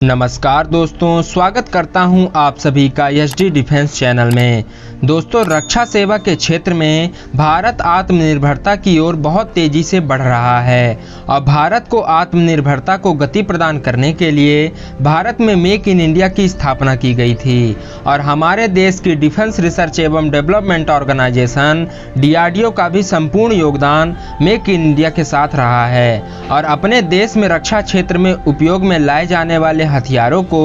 नमस्कार दोस्तों, स्वागत करता हूं आप सभी का एचडी डिफेंस चैनल में। दोस्तों, रक्षा सेवा के क्षेत्र में भारत आत्मनिर्भरता की ओर बहुत तेजी से बढ़ रहा है और भारत को आत्मनिर्भरता को गति प्रदान करने के लिए भारत में मेक इन इंडिया की स्थापना की गई थी और हमारे देश की डिफेंस रिसर्च एवं डेवलपमेंट ऑर्गेनाइजेशन DRDO का भी संपूर्ण योगदान मेक इन इंडिया के साथ रहा है और अपने देश में रक्षा क्षेत्र में उपयोग में लाए जाने वाले हथियारों को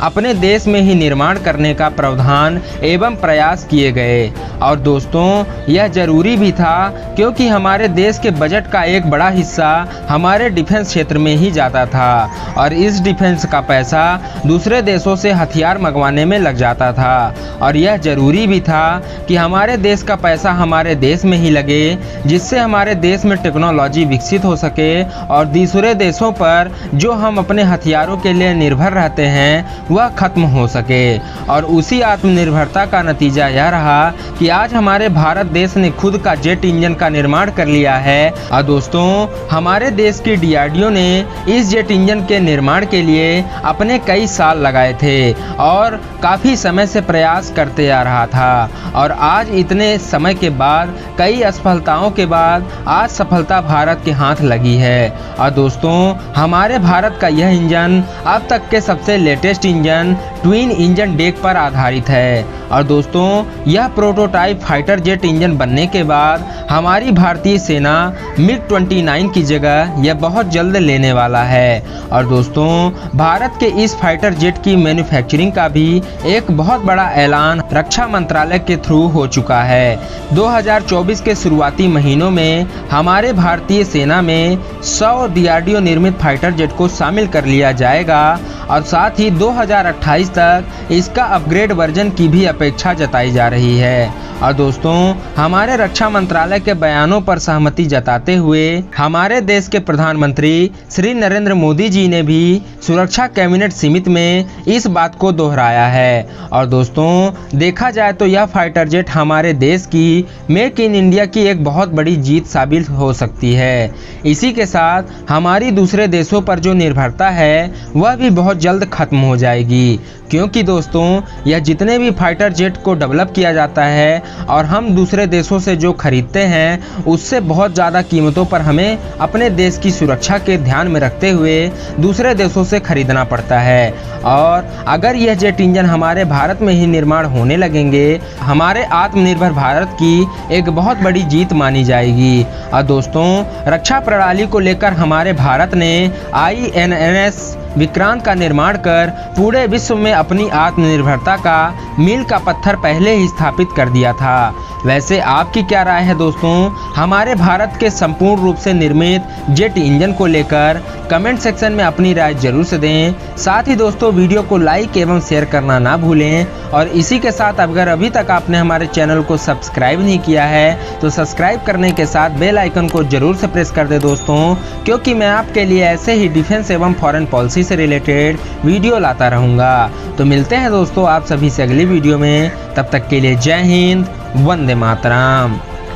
अपने देश में ही निर्माण करने का प्रावधान एवं प्रयास किए गए। और दोस्तों, यह जरूरी भी था क्योंकि हमारे देश के बजट का एक बड़ा हिस्सा हमारे डिफेंस क्षेत्र में ही जाता था और इस डिफेंस का पैसा दूसरे देशों से हथियार मंगवाने में लग जाता था और यह जरूरी भी था कि हमारे देश का पैसा हमारे देश में ही लगे, जिससे हमारे देश में टेक्नोलॉजी विकसित हो सके और दूसरे देशों पर जो हम अपने हथियारों के लिए निर्भर रहते हैं वह खत्म हो सके। और उसी आत्मनिर्भरता का नतीजा यह रहा कि आज हमारे भारत देश ने खुद का जेट इंजन का निर्माण कर लिया है। और दोस्तों, हमारे देश की DRDO ने इस जेट इंजन के निर्माण के लिए अपने कई साल लगाए थे और काफ़ी समय से प्रयास करते आ रहा था और आज इतने समय के बाद, कई असफलताओं के बाद आज सफलता भारत के हाथ लगी है। और दोस्तों, हमारे भारत का यह इंजन अब तक के सबसे latest engine twin engine deck पर आधारित है। और दोस्तों, यह प्रोटोटाइप फाइटर जेट इंजन बनने के बाद हमारी भारतीय सेना MiG-29 की जगह यह बहुत जल्द लेने वाला है। और दोस्तों, भारत के इस फाइटर जेट की मैन्युफैक्चरिंग का भी एक बहुत बड़ा ऐलान रक्षा मंत्रालय के थ्रू हो चुका है। 2024 के शुरुआती महीनों में हमारे भारतीय सेना में 100 DRDO निर्मित फाइटर जेट को शामिल कर लिया जाएगा और साथ ही 2028 तक इसका अपग्रेड वर्जन की भी अपेक्षा जताई जा रही है। और दोस्तों, हमारे रक्षा मंत्रालय के बयानों पर सहमति जताते हुए हमारे देश के प्रधानमंत्री श्री नरेंद्र मोदी जी ने भी सुरक्षा कैबिनेट समिति में इस बात को दोहराया है। और दोस्तों, देखा जाए तो यह फाइटर जेट हमारे देश की मेक इन इंडिया की एक बहुत बड़ी जीत साबित हो सकती है। इसी के साथ हमारी दूसरे देशों पर जो निर्भरता है वह भी बहुत जल्द खत्म हो जाएगी, क्योंकि दोस्तों, यह जितने भी फाइटर जेट को डेवलप किया जाता है और हम दूसरे देशों से जो खरीदते हैं उससे बहुत ज़्यादा कीमतों पर हमें अपने देश की सुरक्षा के ध्यान में रखते हुए दूसरे देशों से खरीदना पड़ता है। और अगर यह जेट इंजन हमारे भारत में ही निर्माण होने लगेंगे, हमारे आत्मनिर्भर भारत की एक बहुत बड़ी जीत मानी जाएगी। और दोस्तों, रक्षा प्रणाली को लेकर हमारे भारत ने INS विक्रांत का निर्माण कर पूरे विश्व में अपनी आत्मनिर्भरता का मील का पत्थर पहले ही स्थापित कर दिया था। वैसे आपकी क्या राय है दोस्तों, हमारे भारत के संपूर्ण रूप से निर्मित जेट इंजन को लेकर? कमेंट सेक्शन में अपनी राय जरूर से दें। साथ ही दोस्तों, वीडियो को लाइक एवं शेयर करना ना भूलें और इसी के साथ अगर अभी तक आपने हमारे चैनल को सब्सक्राइब नहीं किया है तो सब्सक्राइब करने के साथ बेल आइकन को जरूर से प्रेस कर दे दोस्तों, क्योंकि मैं आपके लिए ऐसे ही डिफेंस एवं फॉरेन पॉलिसी से रिलेटेड वीडियो लाता रहूँगा। तो मिलते हैं दोस्तों आप सभी से अगली वीडियो में, तब तक के लिए जय हिंद, वंदे मातरम।